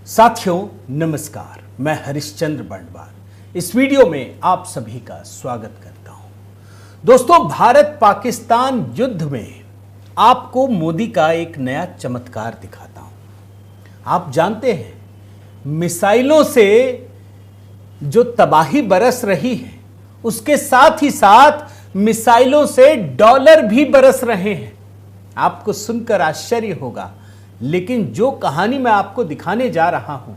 साथियों नमस्कार, मैं हरिश्चंद्र बंडवार इस वीडियो में आप सभी का स्वागत करता हूं। दोस्तों, भारत पाकिस्तान युद्ध में आपको मोदी का एक नया चमत्कार दिखाता हूं। आप जानते हैं, मिसाइलों से जो तबाही बरस रही है, उसके साथ ही साथ मिसाइलों से डॉलर भी बरस रहे हैं। आपको सुनकर आश्चर्य होगा, लेकिन जो कहानी मैं आपको दिखाने जा रहा हूं,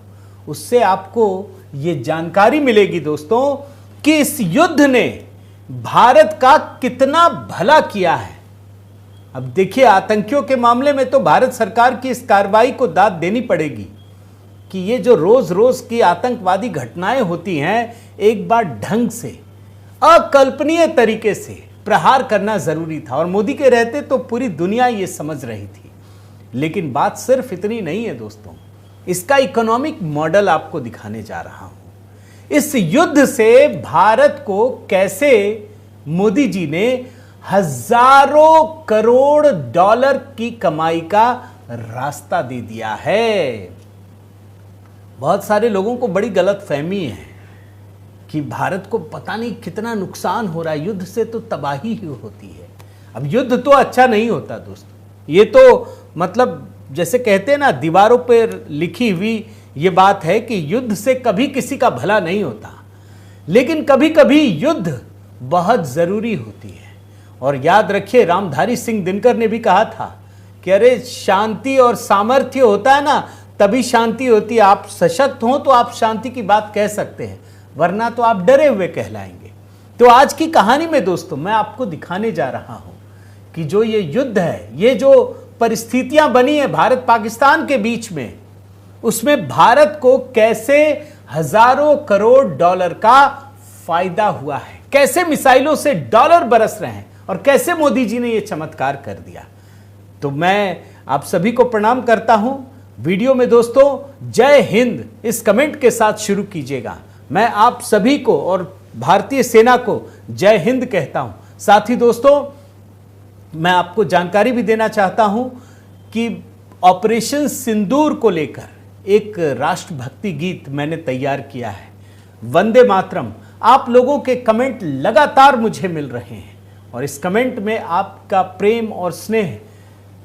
उससे आपको यह जानकारी मिलेगी दोस्तों कि इस युद्ध ने भारत का कितना भला किया है। अब देखिए, आतंकियों के मामले में तो भारत सरकार की इस कार्रवाई को दाद देनी पड़ेगी कि ये जो रोज रोज की आतंकवादी घटनाएं होती हैं, एक बार ढंग से अकल्पनीय तरीके से प्रहार करना जरूरी था और मोदी के रहते तो पूरी दुनिया ये समझ रही थी। लेकिन बात सिर्फ इतनी नहीं है दोस्तों, इसका इकोनॉमिक मॉडल आपको दिखाने जा रहा हूं। इस युद्ध से भारत को कैसे मोदी जी ने हजारों करोड़ डॉलर की कमाई का रास्ता दे दिया है। बहुत सारे लोगों को बड़ी गलतफहमी है कि भारत को पता नहीं कितना नुकसान हो रहा है, युद्ध से तो तबाही ही होती है। अब युद्ध तो अच्छा नहीं होता दोस्तों, ये तो मतलब जैसे कहते हैं ना, दीवारों पर लिखी हुई ये बात है कि युद्ध से कभी किसी का भला नहीं होता, लेकिन कभी कभी युद्ध बहुत जरूरी होती है। और याद रखिए, रामधारी सिंह दिनकर ने भी कहा था कि अरे शांति और सामर्थ्य होता है ना, तभी शांति होती है। आप सशक्त हो तो आप शांति की बात कह सकते हैं, वरना तो आप डरे हुए कहलाएंगे। तो आज की कहानी में दोस्तों मैं आपको दिखाने जा रहा हूं कि जो ये युद्ध है, ये जो परिस्थितियां बनी है भारत पाकिस्तान के बीच में, उसमें भारत को कैसे हजारों करोड़ डॉलर का फायदा हुआ है, कैसे मिसाइलों से डॉलर बरस रहे हैं और कैसे मोदी जी ने यह चमत्कार कर दिया। तो मैं आप सभी को प्रणाम करता हूं। वीडियो में दोस्तों जय हिंद इस कमेंट के साथ शुरू कीजिएगा। मैं आप सभी को और भारतीय सेना को जय हिंद कहता हूं। साथ ही दोस्तों, मैं आपको जानकारी भी देना चाहता हूं कि ऑपरेशन सिंदूर को लेकर एक राष्ट्रभक्ति गीत मैंने तैयार किया है, वंदे मातरम। आप लोगों के कमेंट लगातार मुझे मिल रहे हैं और इस कमेंट में आपका प्रेम और स्नेह,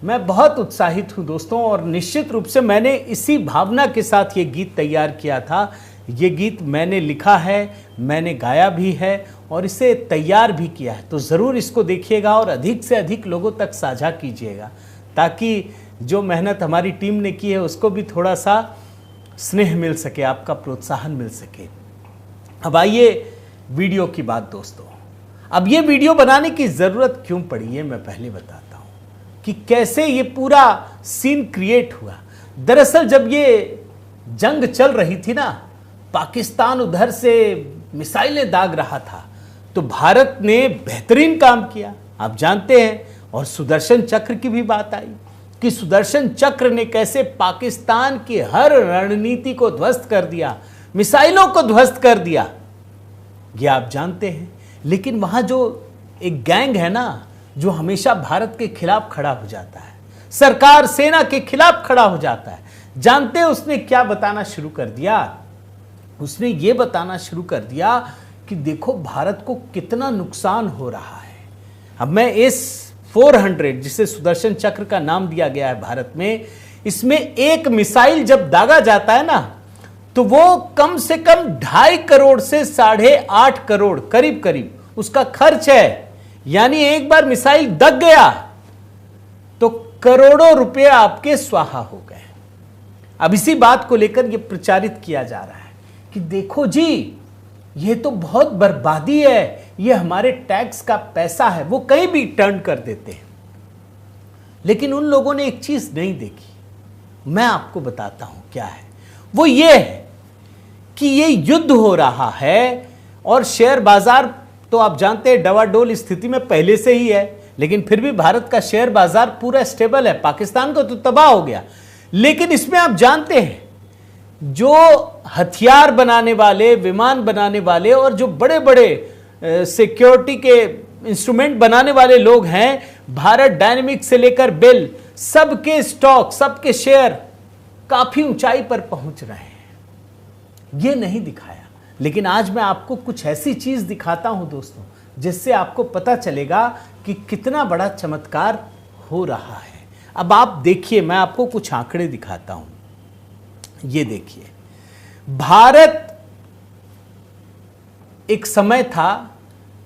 मैं बहुत उत्साहित हूं दोस्तों। और निश्चित रूप से मैंने इसी भावना के साथ ये गीत तैयार किया था। ये गीत मैंने लिखा है, मैंने गाया भी है और इसे तैयार भी किया है। तो ज़रूर इसको देखिएगा और अधिक से अधिक लोगों तक साझा कीजिएगा, ताकि जो मेहनत हमारी टीम ने की है उसको भी थोड़ा सा स्नेह मिल सके, आपका प्रोत्साहन मिल सके। अब आइए वीडियो की बात दोस्तों। अब ये वीडियो बनाने की ज़रूरत क्यों पड़ी है, मैं पहले बताता हूँ कि कैसे ये पूरा सीन क्रिएट हुआ। दरअसल जब ये जंग चल रही थी ना, पाकिस्तान उधर से मिसाइलें दाग रहा था, तो भारत ने बेहतरीन काम किया, आप जानते हैं। और सुदर्शन चक्र की भी बात आई कि सुदर्शन चक्र ने कैसे पाकिस्तान की हर रणनीति को ध्वस्त कर दिया, मिसाइलों को ध्वस्त कर दिया, ये आप जानते हैं। लेकिन वहां जो एक गैंग है ना, जो हमेशा भारत के खिलाफ खड़ा हो जाता है, सरकार सेना के खिलाफ खड़ा हो जाता है, जानते हैं उसने क्या बताना शुरू कर दिया? उसने ये बताना शुरू कर दिया कि देखो भारत को कितना नुकसान हो रहा है। अब मैं S-400, जिसे सुदर्शन चक्र का नाम दिया गया है भारत में, इसमें एक मिसाइल जब दागा जाता है ना, तो वो कम से कम 2.5 करोड़ से 8.5 करोड़ करीब करीब उसका खर्च है। यानी एक बार मिसाइल दग गया तो करोड़ों रुपए आपके स्वाहा हो गए। अब इसी बात को लेकर यह प्रचारित किया जा रहा है कि देखो जी, ये तो बहुत बर्बादी है, ये हमारे टैक्स का पैसा है, वो कहीं भी टर्न कर देते हैं। लेकिन उन लोगों ने एक चीज नहीं देखी, मैं आपको बताता हूं क्या है। वो ये है कि ये युद्ध हो रहा है और शेयर बाजार तो आप जानते हैं डवाडोल स्थिति में पहले से ही है, लेकिन फिर भी भारत का शेयर बाजार पूरा स्टेबल है। पाकिस्तान का तो तबाह हो गया, लेकिन इसमें आप जानते हैं जो हथियार बनाने वाले, विमान बनाने वाले और जो बड़े बड़े सिक्योरिटी के इंस्ट्रूमेंट बनाने वाले लोग हैं, भारत डायनेमिक्स से लेकर बेल, सबके स्टॉक, सबके शेयर काफी ऊंचाई पर पहुंच रहे हैं। ये नहीं दिखाया, लेकिन आज मैं आपको कुछ ऐसी चीज दिखाता हूं दोस्तों, जिससे आपको पता चलेगा कि कितना बड़ा चमत्कार हो रहा है। अब आप देखिए, मैं आपको कुछ आंकड़े दिखाता हूं। ये देखिए, भारत एक समय था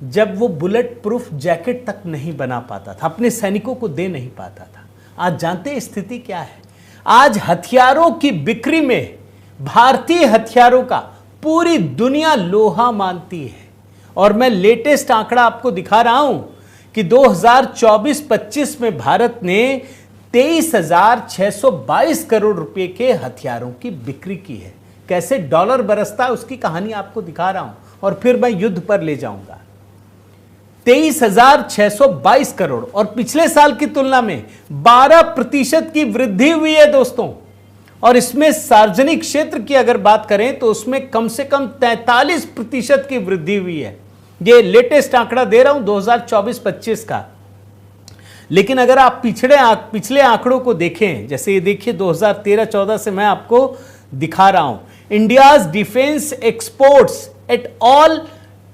जब वो बुलेट प्रूफ जैकेट तक नहीं बना पाता था, अपने सैनिकों को दे नहीं पाता था। आज जानते हैं स्थिति क्या है? आज हथियारों की बिक्री में भारतीय हथियारों का पूरी दुनिया लोहा मानती है। और मैं लेटेस्ट आंकड़ा आपको दिखा रहा हूं कि 2024-25 में भारत ने 23,622 करोड़ रुपए के हथियारों की बिक्री की है। कैसे डॉलर बरसता है उसकी कहानी आपको दिखा रहा हूं, और फिर मैं युद्ध पर ले जाऊंगा। 23,622 करोड़, और पिछले साल की तुलना में 12% की वृद्धि हुई है दोस्तों। और इसमें सार्वजनिक क्षेत्र की अगर बात करें तो उसमें कम से कम 43% की वृद्धि हुई है। ये लेटेस्ट आंकड़ा दे रहा हूं 2024-25 का। लेकिन अगर आप पिछले आंकड़ों को देखें, जैसे ये देखिए 2013-14 से मैं आपको दिखा रहा हूं, India's defence exports at all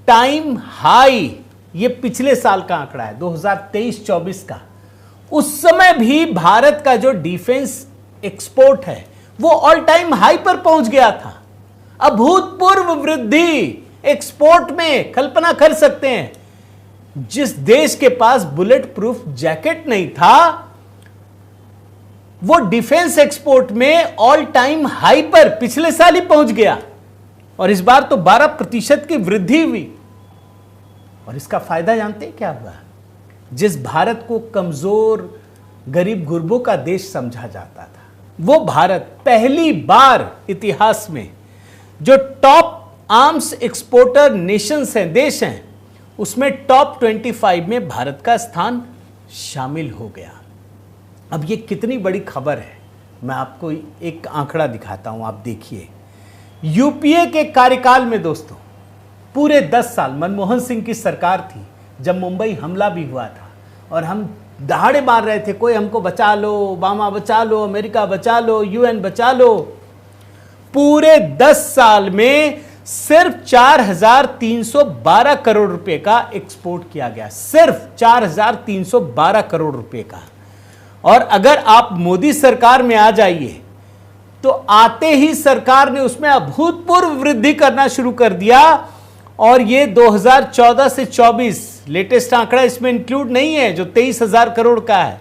time high. ये पिछले साल का आंकड़ा है, 2023-24 का। उस समय भी भारत का जो डिफेंस एक्सपोर्ट है वो ऑल टाइम हाई पर पहुंच गया था। अभूतपूर्व वृद्धि एक्सपोर्ट में, कल्पना कर सकते हैं। जिस देश के पास बुलेट प्रूफ जैकेट नहीं था, वो डिफेंस एक्सपोर्ट में ऑल टाइम हाई पर पिछले साल ही पहुंच गया। और इस बार तो 12% की वृद्धि हुई। और इसका फायदा जानते हैं क्या हुआ? जिस भारत को कमजोर, गरीब गुरबों का देश समझा जाता था, वो भारत पहली बार इतिहास में जो टॉप आर्म्स एक्सपोर्टर नेशंस हैं, देश हैं, उसमें टॉप 25 में भारत का स्थान शामिल हो गया। अब ये कितनी बड़ी खबर है, मैं आपको एक आंकड़ा दिखाता हूं, आप देखिए। यूपीए के कार्यकाल में दोस्तों पूरे 10 साल मनमोहन सिंह की सरकार थी, जब मुंबई हमला भी हुआ था और हम दहाड़े मार रहे थे, कोई हमको बचा लो, ओबामा बचा लो, अमेरिका बचा लो, यूएन बचा लो। पूरे 10 साल में सिर्फ 4,312 करोड़ रुपए का एक्सपोर्ट किया गया, सिर्फ 4,312 करोड़ रुपए का। और अगर आप मोदी सरकार में आ जाइए तो आते ही सरकार ने उसमें अभूतपूर्व वृद्धि करना शुरू कर दिया। और ये 2014 से 24 लेटेस्ट आंकड़ा इसमें इंक्लूड नहीं है, जो 23,000 करोड़ का है,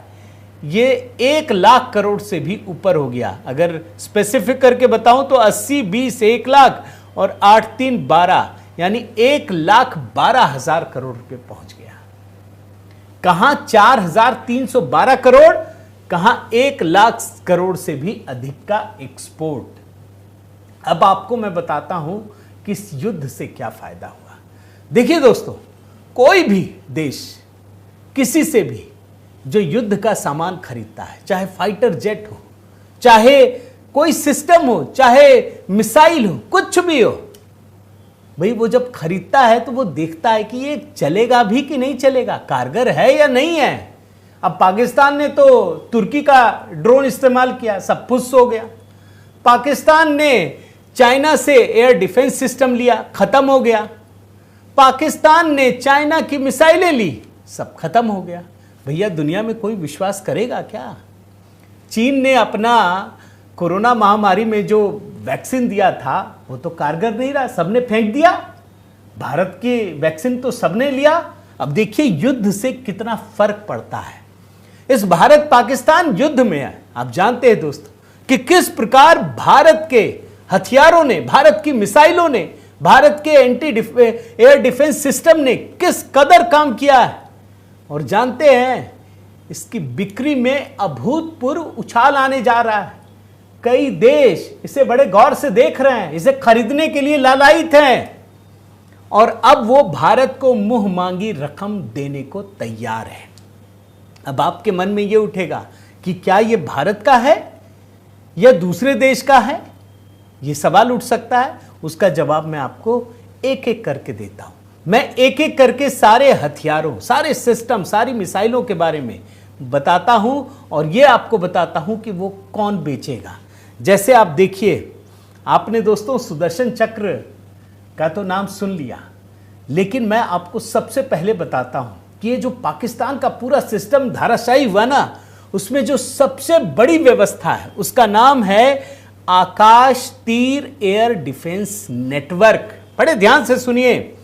ये 1 लाख करोड़ से भी ऊपर हो गया। अगर स्पेसिफिक करके बताऊं तो 80, 20, 1 लाख और 8, 3, 12, यानी 1,12,000 करोड़ रुपए पहुंच गया। कहां 4,312 करोड़, कहां 1 लाख करोड़ से भी अधिक का एक्सपोर्ट। अब आपको मैं बताता हूं कि इस युद्ध से क्या फायदा हुआ। देखिए दोस्तों, कोई भी देश किसी से भी जो युद्ध का सामान खरीदता है, चाहे फाइटर जेट हो, चाहे कोई सिस्टम हो, चाहे मिसाइल हो, कुछ भी हो, भाई वो जब खरीदता है तो वो देखता है कि ये चलेगा भी कि नहीं चलेगा, कारगर है या नहीं है। अब पाकिस्तान ने तो तुर्की का ड्रोन इस्तेमाल किया, सब फुस हो गया। पाकिस्तान ने चाइना से एयर डिफेंस सिस्टम लिया, खत्म हो गया। पाकिस्तान ने चाइना की मिसाइलें ली, सब खत्म हो गया। भैया दुनिया में कोई विश्वास करेगा क्या? चीन ने अपना कोरोना महामारी में जो वैक्सीन दिया था वो तो कारगर नहीं रहा, सबने फेंक दिया। भारत की वैक्सीन तो सबने लिया। अब देखिए युद्ध से कितना फर्क पड़ता है। इस भारत पाकिस्तान युद्ध में आप जानते हैं दोस्तों कि किस प्रकार भारत के हथियारों ने, भारत की मिसाइलों ने, भारत के एयर डिफेंस सिस्टम ने किस कदर काम किया है। और जानते हैं इसकी बिक्री में अभूतपूर्व उछाल आने जा रहा है। कई देश इसे बड़े गौर से देख रहे हैं, इसे खरीदने के लिए लालायित हैं। और अब वो भारत को मुंह मांगी रकम देने को तैयार है। अब आपके मन में ये उठेगा कि क्या ये भारत का है या दूसरे देश का है? ये सवाल उठ सकता है। उसका जवाब मैं आपको एक एक करके देता हूं। मैं एक एक करके सारे हथियारों, सारे सिस्टम, सारी मिसाइलों के बारे में बताता हूं और ये आपको बताता हूं कि वो कौन बेचेगा। जैसे आप देखिए, आपने दोस्तों सुदर्शन चक्र का तो नाम सुन लिया, लेकिन मैं आपको सबसे पहले बताता हूं कि ये जो पाकिस्तान का पूरा सिस्टम धाराशाही हुआ ना, उसमें जो सबसे बड़ी व्यवस्था है उसका नाम है आकाश तीर एयर डिफेंस नेटवर्क। बड़े ध्यान से सुनिए,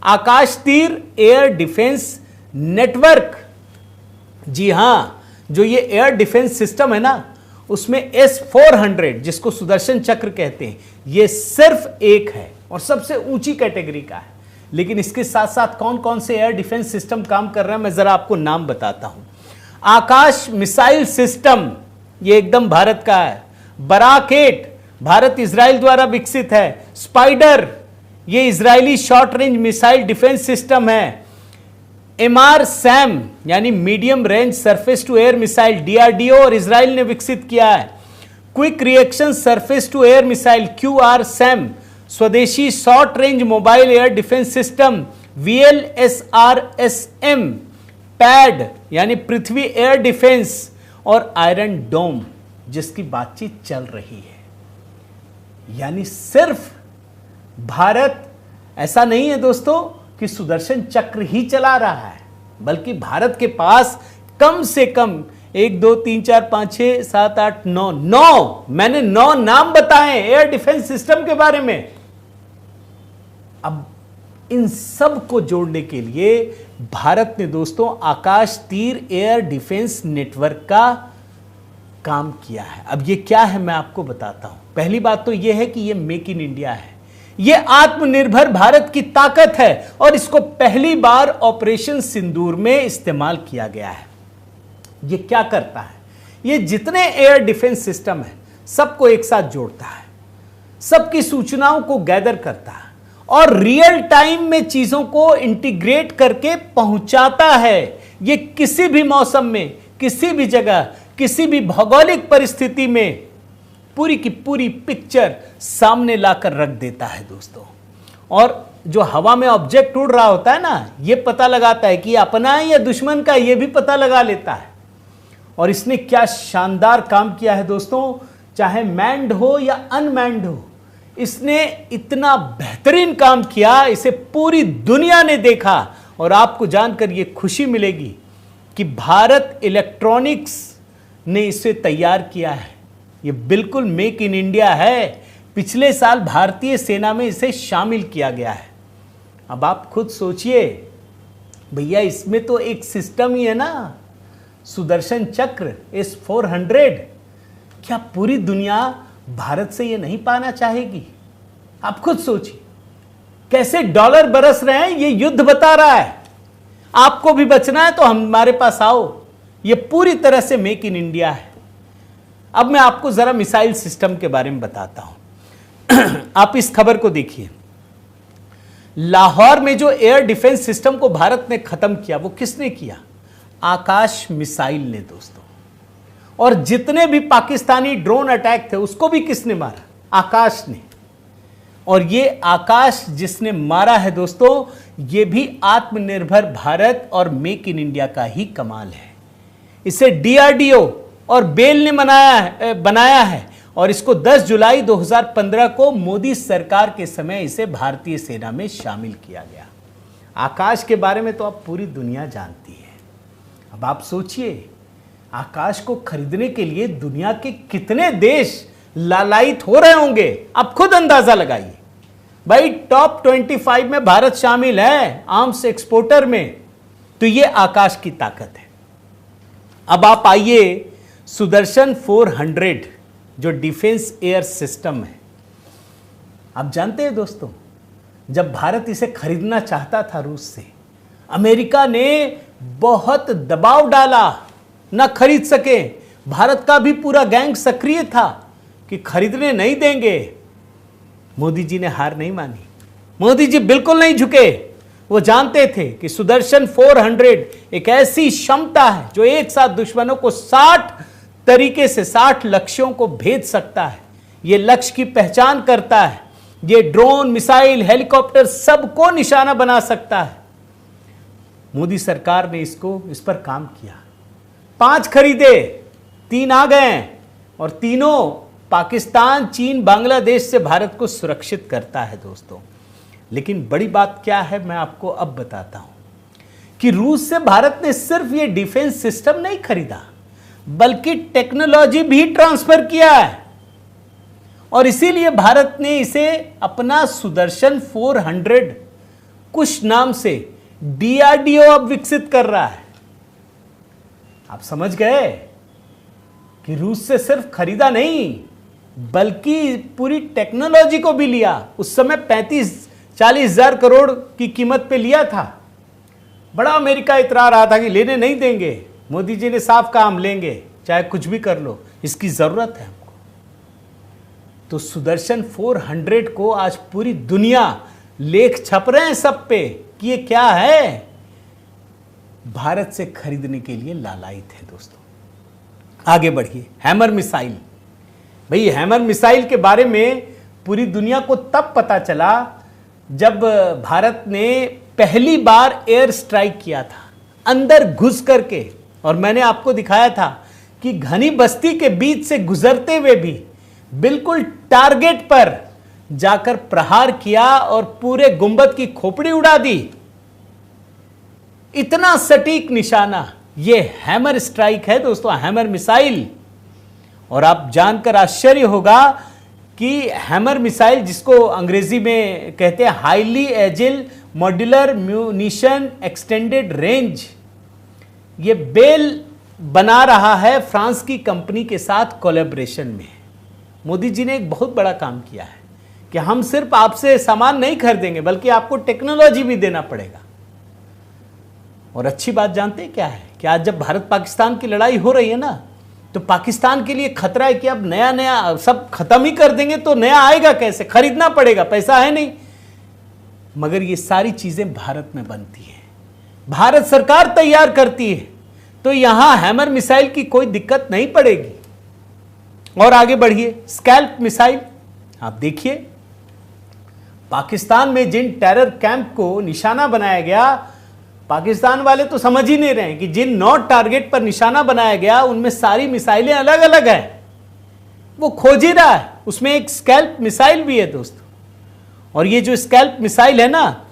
आकाश तीर एयर डिफेंस नेटवर्क। जी हां, जो ये एयर डिफेंस सिस्टम है ना, उसमें S-400 जिसको सुदर्शन चक्र कहते हैं, ये सिर्फ एक है और सबसे ऊंची कैटेगरी का है। लेकिन इसके साथ साथ कौन कौन से एयर डिफेंस सिस्टम काम कर रहे हैं, मैं जरा आपको नाम बताता हूं। आकाश मिसाइल सिस्टम, ये एकदम भारत का है। बराक-8 भारत इजराइल द्वारा विकसित है। स्पाइडर, ये Israeli short range missile defence system है। MR-SAM यानी medium range surface to air missile, DRDO और इजराइल ने विकसित किया है। Quick reaction surface to air missile, QR-SAM स्वदेशी short range mobile air defence system, VLSRSM पैड यानी पृथ्वी एयर डिफेंस, और आयरन डोम जिसकी बातचीत चल रही है। यानी सिर्फ भारत ऐसा नहीं है दोस्तों कि सुदर्शन चक्र ही चला रहा है, बल्कि भारत के पास कम से कम 1 2 3 4 5 6 7 8 9 मैंने 9 नाम बताए एयर डिफेंस सिस्टम के बारे में। अब इन सब को जोड़ने के लिए भारत ने दोस्तों आकाश तीर एयर डिफेंस नेटवर्क का काम किया है। अब ये क्या है मैं आपको बताता हूं। पहली बात तो यह है कि ये मेक इन इंडिया है, ये आत्मनिर्भर भारत की ताकत है और इसको पहली बार ऑपरेशन सिंदूर में इस्तेमाल किया गया है। ये क्या करता है, ये जितने एयर डिफेंस सिस्टम है सबको एक साथ जोड़ता है, सबकी सूचनाओं को गैदर करता है और रियल टाइम में चीजों को इंटीग्रेट करके पहुंचाता है। ये किसी भी मौसम में, किसी भी जगह, किसी भी भौगोलिक परिस्थिति में पूरी की पूरी पिक्चर सामने लाकर रख देता है दोस्तों। और जो हवा में ऑब्जेक्ट उड़ रहा होता है ना, ये पता लगाता है कि अपना है या दुश्मन का, ये भी पता लगा लेता है। और इसने क्या शानदार काम किया है दोस्तों, चाहे मैन्ड हो या अनमैन्ड हो, इसने इतना बेहतरीन काम किया, इसे पूरी दुनिया ने देखा। और आपको जानकर यह खुशी मिलेगी कि भारत इलेक्ट्रॉनिक्स ने इसे तैयार किया है। ये बिल्कुल मेक इन इंडिया है। पिछले साल भारतीय सेना में इसे शामिल किया गया है। अब आप खुद सोचिए भैया, इसमें तो एक सिस्टम ही है ना, सुदर्शन चक्र S-400। क्या पूरी दुनिया भारत से ये नहीं पाना चाहेगी? आप खुद सोचिए कैसे डॉलर बरस रहे हैं, ये युद्ध बता रहा है। आपको भी बचना है तो हमारे पास आओ। ये पूरी तरह से मेक इन इंडिया है। अब मैं आपको जरा मिसाइल सिस्टम के बारे में बताता हूं। आप इस खबर को देखिए। लाहौर में जो एयर डिफेंस सिस्टम को भारत ने खत्म किया, वो किसने किया? आकाश मिसाइल ने दोस्तों। और जितने भी पाकिस्तानी ड्रोन अटैक थे उसको भी किसने मारा? आकाश ने। और ये आकाश जिसने मारा है दोस्तों, ये भी आत्मनिर्भर भारत और मेक इन इंडिया का ही कमाल है। इसे DRDO और बेल ने बनाया है और इसको 10 जुलाई 2015 को मोदी सरकार के समय इसे भारतीय सेना में शामिल किया गया। आकाश के बारे में तो अब पूरी दुनिया जानती है। अब आप सोचिए, आकाश को खरीदने के लिए दुनिया के कितने देश लालायित हो रहे होंगे, आप खुद अंदाजा लगाइए। भाई टॉप 25 में भारत शामिल है आर्म्स एक्सपोर्टर में। तो ये आकाश की ताकत है। अब आप आइए सुदर्शन 400 जो डिफेंस एयर सिस्टम है। आप जानते हैं दोस्तों, जब भारत इसे खरीदना चाहता था रूस से, अमेरिका ने बहुत दबाव डाला, ना खरीद सके। भारत का भी पूरा गैंग सक्रिय था कि खरीदने नहीं देंगे। मोदी जी ने हार नहीं मानी। मोदी जी बिल्कुल नहीं झुके। वो जानते थे कि सुदर्शन 400 एक ऐसी क्षमता है जो एक साथ दुश्मनों को 60 तरीके से 60 लक्ष्यों को भेद सकता है। ये लक्ष्य की पहचान करता है। ये ड्रोन, मिसाइल, हेलीकॉप्टर सबको निशाना बना सकता है। मोदी सरकार ने इस पर काम किया। 5 खरीदे, 3 आ गए और तीनों पाकिस्तान, चीन, बांग्लादेश से भारत को सुरक्षित करता है दोस्तों। लेकिन बड़ी बात क्या है, मैं आपको अब बताता हूं कि रूस से भारत ने सिर्फ ये डिफेंस सिस्टम नहीं खरीदा, बल्कि टेक्नोलॉजी भी ट्रांसफर किया है। और इसीलिए भारत ने इसे अपना सुदर्शन 400 कुछ नाम से डीआरडीओ अब विकसित कर रहा है। आप समझ गए कि रूस से सिर्फ खरीदा नहीं, बल्कि पूरी टेक्नोलॉजी को भी लिया। उस समय 35-40 हजार करोड़ की कीमत पे लिया था। बड़ा अमेरिका इतरा रहा था कि लेने नहीं देंगे। मोदी जी ने साफ कहा हम लेंगे, चाहे कुछ भी कर लो, इसकी जरूरत है हमको। तो सुदर्शन 400 को आज पूरी दुनिया लेख छप रहे हैं सब पे कि ये क्या है, भारत से खरीदने के लिए लालायित है दोस्तों। आगे बढ़िए, हैमर मिसाइल। भाई हैमर मिसाइल के बारे में पूरी दुनिया को तब पता चला जब भारत ने पहली बार एयर स्ट्राइक किया था, अंदर घुस करके। और मैंने आपको दिखाया था कि घनी बस्ती के बीच से गुजरते हुए भी बिल्कुल टारगेट पर जाकर प्रहार किया और पूरे गुंबद की खोपड़ी उड़ा दी। इतना सटीक निशाना, यह हैमर स्ट्राइक है दोस्तों, हैमर मिसाइल। और आप जानकर आश्चर्य होगा कि हैमर मिसाइल, जिसको अंग्रेजी में कहते हैं highly agile modular munition extended range, ये बेल बना रहा है फ्रांस की कंपनी के साथ कोलैबोरेशन में। मोदी जी ने एक बहुत बड़ा काम किया है कि हम सिर्फ आपसे सामान नहीं खरीदेंगे, बल्कि आपको टेक्नोलॉजी भी देना पड़ेगा। और अच्छी बात जानते हैं क्या है कि आज जब भारत पाकिस्तान की लड़ाई हो रही है ना, तो पाकिस्तान के लिए खतरा है कि अब नया नया सब खत्म ही कर देंगे तो नया आएगा कैसे, खरीदना पड़ेगा, पैसा है नहीं। मगर ये सारी चीजें भारत में बनती है, भारत सरकार तैयार करती है, तो यहां हैमर मिसाइल की कोई दिक्कत नहीं पड़ेगी। और आगे बढ़िए, स्कैल्प मिसाइल। आप देखिए, पाकिस्तान में जिन टेरर कैंप को निशाना बनाया गया, पाकिस्तान वाले तो समझ ही नहीं रहे कि जिन 9 टारगेट पर निशाना बनाया गया उनमें सारी मिसाइलें अलग अलग है। वो खोज ही रहा है, उसमें एक स्कैल्प मिसाइल भी है दोस्तों। और ये जो स्कैल्प मिसाइल है ना,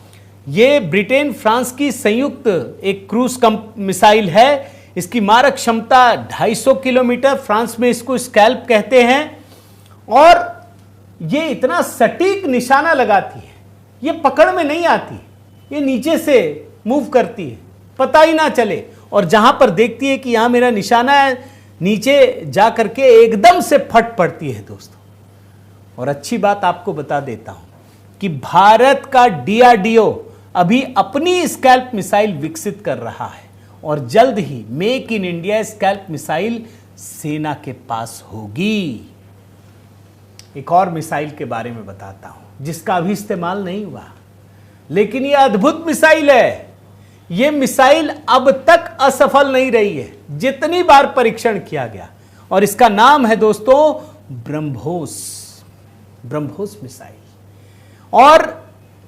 ये ब्रिटेन फ्रांस की संयुक्त एक क्रूज मिसाइल है। इसकी मारक क्षमता 250 किलोमीटर, फ्रांस में इसको स्कैल्प कहते हैं। और ये इतना सटीक निशाना लगाती है, ये पकड़ में नहीं आती, ये नीचे से मूव करती है, पता ही ना चले। और जहां पर देखती है कि यहां मेरा निशाना है, नीचे जा करके एकदम से फट पड़ती है दोस्तों। और अच्छी बात आपको बता देता हूं कि भारत का डीआरडीओ अभी अपनी स्कैल्प मिसाइल विकसित कर रहा है, और जल्द ही make in India SCALP missile सेना के पास होगी। एक और मिसाइल के बारे में बताता हूं जिसका अभी इस्तेमाल नहीं हुआ, लेकिन यह अद्भुत मिसाइल है। यह मिसाइल अब तक असफल नहीं रही है, जितनी बार परीक्षण किया गया। और इसका नाम है दोस्तों ब्रह्मोस, ब्रह्मोस मिसाइल। और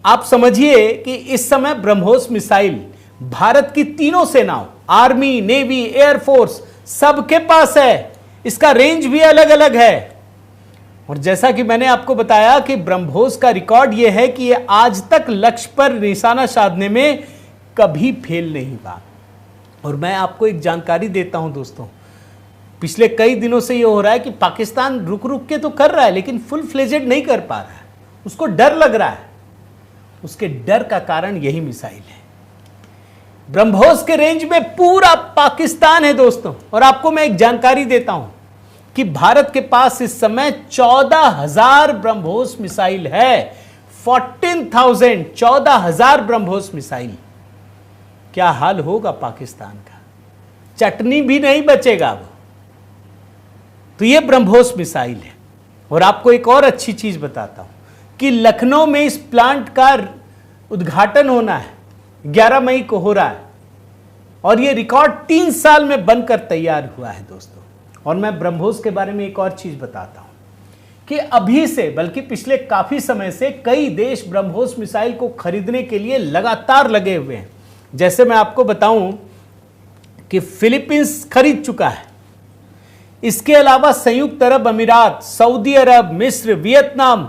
आप समझिए कि इस समय ब्रह्मोस मिसाइल भारत की तीनों सेनाओं, आर्मी, नेवी, एयरफोर्स, सबके पास है। इसका रेंज भी अलग अलग है। और जैसा कि मैंने आपको बताया कि ब्रह्मोस का रिकॉर्ड यह है कि यह आज तक लक्ष्य पर निशाना साधने में कभी फेल नहीं हुआ। और मैं आपको एक जानकारी देता हूं दोस्तों, पिछले कई दिनों से यह हो रहा है कि पाकिस्तान रुक रुक के तो कर रहा है, लेकिन फुल फ्लेजेड नहीं कर पा रहा है, उसको डर लग रहा है। उसके डर का कारण यही मिसाइल है। ब्रह्मोस के रेंज में पूरा पाकिस्तान है दोस्तों। और आपको मैं एक जानकारी देता हूं कि भारत के पास इस समय 14,000 ब्रह्मोस मिसाइल है। 14,000 ब्रह्मोस मिसाइल। क्या हाल होगा पाकिस्तान का, चटनी भी नहीं बचेगा वो। तो ये ब्रह्मोस मिसाइल है। और आपको एक और अच्छी चीज बताता हूं कि लखनऊ में इस प्लांट का उद्घाटन होना है, 11 मई को हो रहा है। और यह रिकॉर्ड 3 साल में बनकर तैयार हुआ है दोस्तों। और मैं ब्रह्मोस के बारे में एक और चीज बताता हूं कि अभी से, बल्कि पिछले काफी समय से कई देश ब्रह्मोस मिसाइल को खरीदने के लिए लगातार लगे हुए हैं। जैसे मैं आपको बताऊं कि फिलीपींस खरीद चुका है, इसके अलावा संयुक्त अरब अमीरात, सऊदी अरब, मिस्र, वियतनाम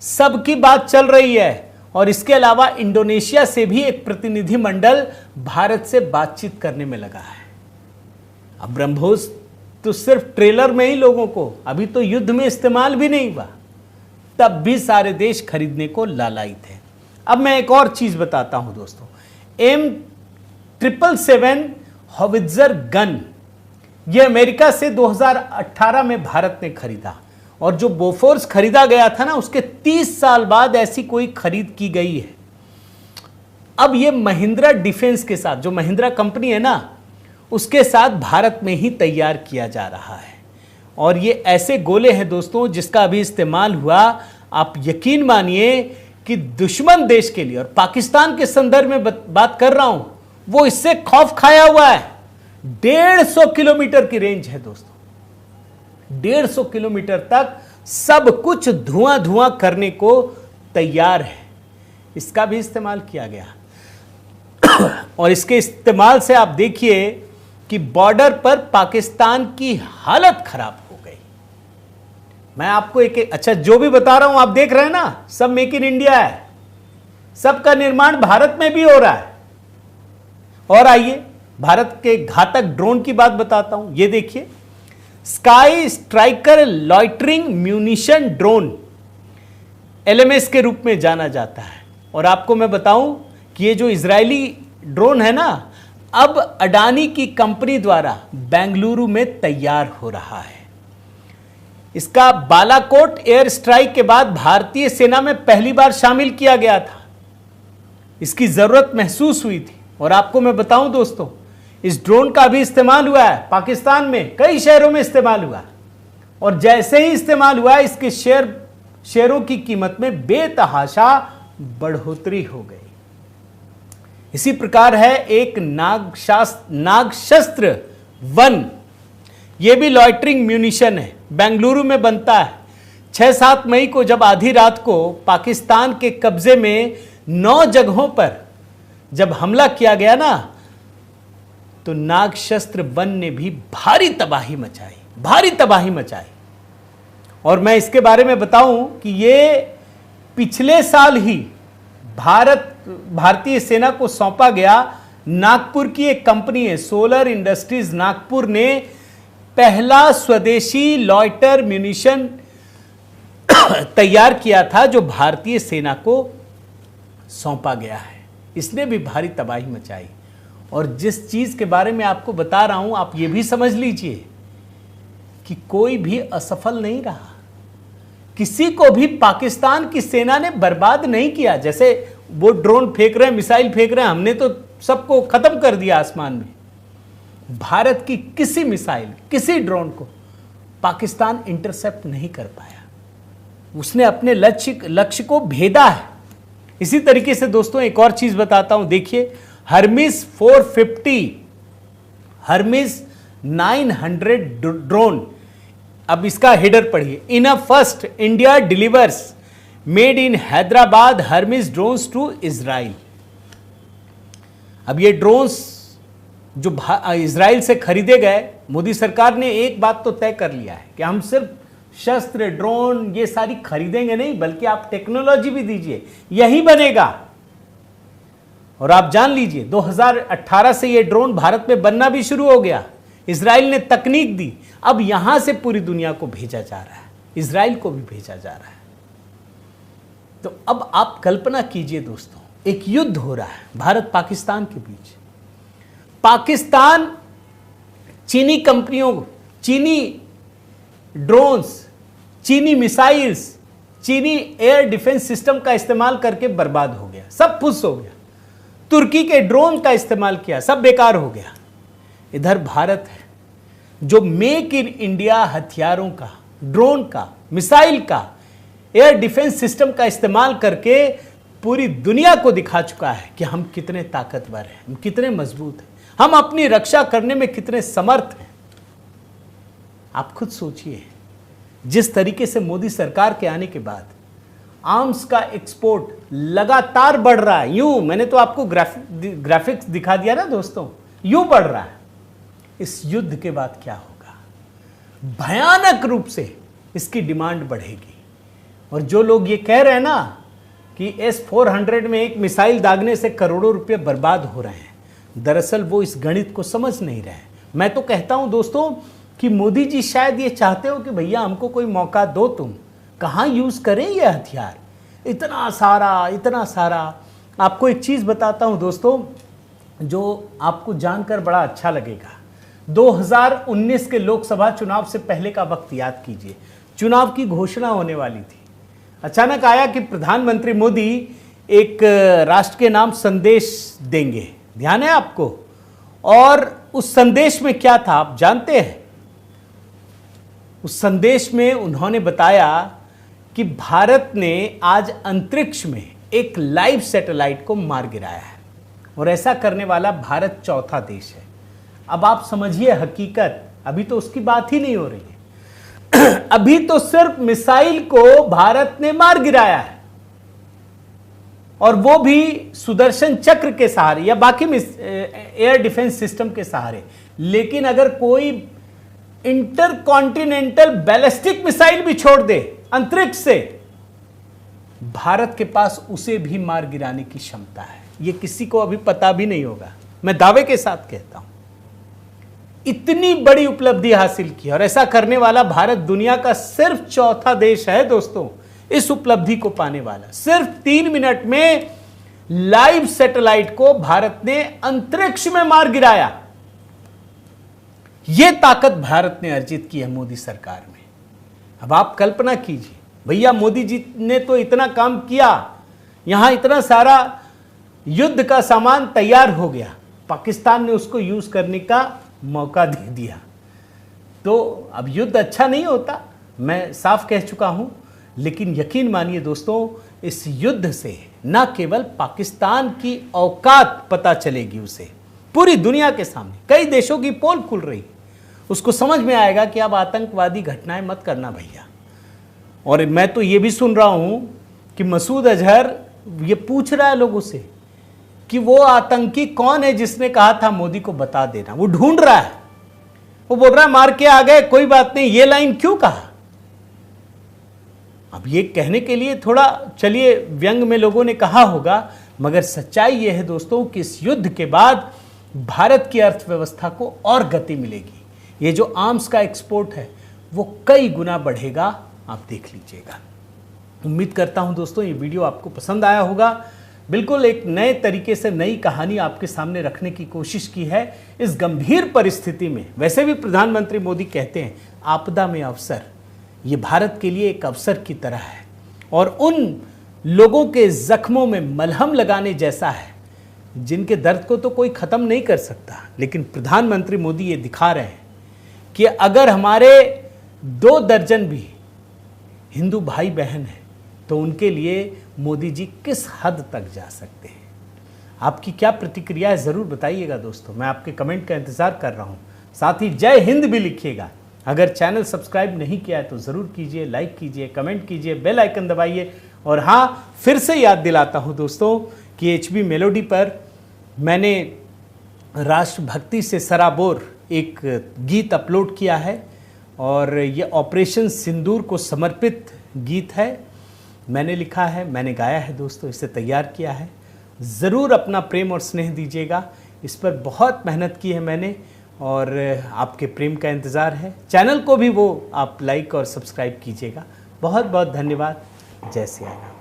सबकी बात चल रही है। और इसके अलावा इंडोनेशिया से भी एक प्रतिनिधि मंडल भारत से बातचीत करने में लगा है। अब ब्रह्मोस तो सिर्फ ट्रेलर में ही लोगों को, अभी तो युद्ध में इस्तेमाल भी नहीं हुआ, तब भी सारे देश खरीदने को लालायित थे। अब मैं एक और चीज बताता हूं दोस्तों, M777 हॉवित्जर गन, यह अमेरिका से 2018 में भारत ने खरीदा, और जो बोफोर्स खरीदा गया था ना, उसके 30 साल बाद ऐसी कोई खरीद की गई है। अब यह महिंद्रा डिफेंस के साथ, जो महिंद्रा कंपनी है ना, उसके साथ भारत में ही तैयार किया जा रहा है। और ये ऐसे गोले हैं दोस्तों जिसका अभी इस्तेमाल हुआ, आप यकीन मानिए कि दुश्मन देश के लिए, और पाकिस्तान के संदर्भ में बात कर रहा हूं, वो इससे खौफ खाया हुआ है। 150 किलोमीटर की रेंज है दोस्तों, 150 किलोमीटर तक सब कुछ धुआं धुआं करने को तैयार है। इसका भी इस्तेमाल किया गया और इसके इस्तेमाल से आप देखिए कि बॉर्डर पर पाकिस्तान की हालत खराब हो गई। मैं आपको एक अच्छा जो भी बता रहा हूं, आप देख रहे हैं ना, सब मेक इन इंडिया है, सबका निर्माण भारत में भी हो रहा है। और आइए भारत के घातक ड्रोन की बात बताता हूं। ये देखिए, sky striker loitering munition drone, LMS के रूप में जाना जाता है। और आपको मैं बताऊं कि ये जो इजरायली ड्रोन है ना, अब अडानी की कंपनी द्वारा बेंगलुरु में तैयार हो रहा है। इसका बालाकोट एयर स्ट्राइक के बाद भारतीय सेना में पहली बार शामिल किया गया था। इसकी जरूरत महसूस हुई थी। और आपको मैं बताऊं दोस्तों, इस ड्रोन का भी इस्तेमाल हुआ है पाकिस्तान में, कई शहरों में इस्तेमाल हुआ। और जैसे ही इस्तेमाल हुआ, इसके शेयरों की कीमत में बेतहाशा बढ़ोतरी हो गई। इसी प्रकार है एक नागशस्त्र वन, यह भी लॉइटरिंग म्यूनिशन है, बेंगलुरु में बनता है। 6-7 मई को जब आधी रात को पाकिस्तान के कब्जे में 9 जगहों पर जब हमला किया गया ना, तो नागशस्त्र वन ने भी भारी तबाही मचाई। और मैं इसके बारे में बताऊं कि ये पिछले साल ही भारतीय सेना को सौंपा गया। नागपुर की एक कंपनी है, सोलर इंडस्ट्रीज नागपुर ने पहला स्वदेशी लॉइटर म्यूनिशन तैयार किया था, जो भारतीय सेना को सौंपा गया है। इसने भी भारी तबाही मचाई। और जिस चीज के बारे में आपको बता रहा हूं, आप ये भी समझ लीजिए कि कोई भी असफल नहीं रहा, किसी को भी पाकिस्तान की सेना ने बर्बाद नहीं किया। जैसे वो ड्रोन फेंक रहे हैं, मिसाइल फेंक रहे हैं, हमने तो सबको खत्म कर दिया आसमान में। भारत की किसी मिसाइल, किसी ड्रोन को पाकिस्तान इंटरसेप्ट नहीं कर पाया। उसने अपने लक्ष्य को भेदा है। इसी तरीके से दोस्तों एक और चीज बताता हूं, देखिए, हर्मिस 450, हर्मिस 900 ड्रोन। अब इसका हेडर पढ़िए, in a first India delivers made in Hyderabad Hermes drones to Israel. अब ये ड्रोन्स जो इजराइल से खरीदे गए, मोदी सरकार ने एक बात तो तय कर लिया है कि हम सिर्फ शस्त्र, ड्रोन ये सारी खरीदेंगे नहीं, बल्कि आप टेक्नोलॉजी भी दीजिए, यही बनेगा। और आप जान लीजिए 2018 से ये ड्रोन भारत में बनना भी शुरू हो गया। इजराइल ने तकनीक दी, अब यहां से पूरी दुनिया को भेजा जा रहा है, इजराइल को भी भेजा जा रहा है। तो अब आप कल्पना कीजिए दोस्तों, एक युद्ध हो रहा है भारत पाकिस्तान के बीच। पाकिस्तान चीनी कंपनियों, चीनी ड्रोन्स, चीनी मिसाइल्स, चीनी एयर डिफेंस सिस्टम का इस्तेमाल करके बर्बाद हो गया, सब फुस हो गया। तुर्की के ड्रोन का इस्तेमाल किया, सब बेकार हो गया। इधर भारत है जो मेक इन इंडिया हथियारों का, ड्रोन का, मिसाइल का, एयर डिफेंस सिस्टम का इस्तेमाल करके पूरी दुनिया को दिखा चुका है कि हम कितने ताकतवर हैं, हम कितने मजबूत हैं, हम अपनी रक्षा करने में कितने समर्थ हैं। आप खुद सोचिए, जिस तरीके से मोदी सरकार के आने के बाद आर्म्स का एक्सपोर्ट लगातार बढ़ रहा है, यूं मैंने तो आपको ग्राफिक्स दिखा दिया ना दोस्तों, यूं बढ़ रहा है। इस युद्ध के बाद क्या होगा? भयानक रूप से इसकी डिमांड बढ़ेगी। और जो लोग ये कह रहे हैं ना कि S-400 में एक मिसाइल दागने से करोड़ों रुपए बर्बाद हो रहे हैं, दरअसल वो इस गणित को समझ नहीं रहे। मैं तो कहता हूं दोस्तों कि मोदी जी शायद ये चाहते हो कि भैया हमको कोई मौका दो, तुम कहाँ यूज़ करें ये हथियार, इतना सारा। आपको एक चीज़ बताता हूं दोस्तों जो आपको जानकर बड़ा अच्छा लगेगा। 2019 के लोकसभा चुनाव से पहले का वक्त याद कीजिए। चुनाव की घोषणा होने वाली थी। अचानक आया कि प्रधानमंत्री मोदी एक राष्ट्र के नाम संदेश देंगे, ध्यान है आपको? और उस संदेश में क्या था आप जानते हैं? उस संदेश में उन्होंने बताया कि भारत ने आज अंतरिक्ष में एक लाइव सैटेलाइट को मार गिराया है और ऐसा करने वाला भारत चौथा देश है। अब आप समझिए हकीकत, अभी तो उसकी बात ही नहीं हो रही है। अभी तो सिर्फ मिसाइल को भारत ने मार गिराया है, और वो भी सुदर्शन चक्र के सहारे या बाकी एयर डिफेंस सिस्टम के सहारे। लेकिन अगर कोई इंटरकॉन्टिनेंटल बैलिस्टिक मिसाइल भी छोड़ दे अंतरिक्ष से, भारत के पास उसे भी मार गिराने की क्षमता है। ये किसी को अभी पता भी नहीं होगा, मैं दावे के साथ कहता हूं। इतनी बड़ी उपलब्धि हासिल की और ऐसा करने वाला भारत दुनिया का सिर्फ चौथा देश है दोस्तों इस उपलब्धि को पाने वाला। सिर्फ 3 मिनट में लाइव सैटेलाइट को भारत ने अंतरिक्ष में मार गिराया। यह ताकत भारत ने अर्जित की है मोदी सरकार में। अब आप कल्पना कीजिए, भैया मोदी जी ने तो इतना काम किया, यहां इतना सारा युद्ध का सामान तैयार हो गया, पाकिस्तान ने उसको यूज करने का मौका दे दिया। तो अब युद्ध अच्छा नहीं होता, मैं साफ कह चुका हूं। लेकिन यकीन मानिए दोस्तों, इस युद्ध से न केवल पाकिस्तान की औकात पता चलेगी, उसे पूरी दुनिया के सामने कई देशों की पोल खुल रही, उसको समझ में आएगा कि अब आतंकवादी घटनाएं मत करना भैया। और मैं तो ये भी सुन रहा हूं कि मसूद अजहर ये पूछ रहा है लोगों से कि वो आतंकी कौन है जिसने कहा था मोदी को बता देना। वो ढूंढ रहा है, वो बोल रहा है मार के आ गए, कोई बात नहीं। ये लाइन क्यों कहा? अब ये कहने के लिए थोड़ा चलिए व्यंग में लोगों ने कहा होगा, मगर सच्चाई यह है दोस्तों कि इस युद्ध के बाद भारत की अर्थव्यवस्था को और गति मिलेगी। ये जो आर्म्स का एक्सपोर्ट है वो कई गुना बढ़ेगा, आप देख लीजिएगा। उम्मीद करता हूं दोस्तों ये वीडियो आपको पसंद आया होगा। बिल्कुल एक नए तरीके से नई कहानी आपके सामने रखने की कोशिश की है इस गंभीर परिस्थिति में। वैसे भी प्रधानमंत्री मोदी कहते हैं आपदा में अवसर, ये भारत के लिए एक अवसर की तरह है और उन लोगों के जख्मों में मलहम लगाने जैसा है जिनके दर्द को तो कोई खत्म नहीं कर सकता। लेकिन प्रधानमंत्री मोदी ये दिखा रहे हैं कि अगर हमारे 2 दर्जन भी हिंदू भाई बहन हैं तो उनके लिए मोदी जी किस हद तक जा सकते हैं। आपकी क्या प्रतिक्रिया है ज़रूर बताइएगा दोस्तों, मैं आपके कमेंट का इंतज़ार कर रहा हूं। साथ ही जय हिंद भी लिखिएगा। अगर चैनल सब्सक्राइब नहीं किया है तो ज़रूर कीजिए, लाइक कीजिए, कमेंट कीजिए, बेल आइकन दबाइए। और हाँ, फिर से याद दिलाता हूं दोस्तों कि HB मेलोडी पर मैंने राष्ट्रभक्ति से सराबोर एक गीत अपलोड किया है और ये ऑपरेशन सिंदूर को समर्पित गीत है। मैंने लिखा है, मैंने गाया है दोस्तों, इसे तैयार किया है। ज़रूर अपना प्रेम और स्नेह दीजिएगा। इस पर बहुत मेहनत की है मैंने और आपके प्रेम का इंतज़ार है। चैनल को भी वो आप लाइक और सब्सक्राइब कीजिएगा। बहुत बहुत धन्यवाद। जय सिया राम।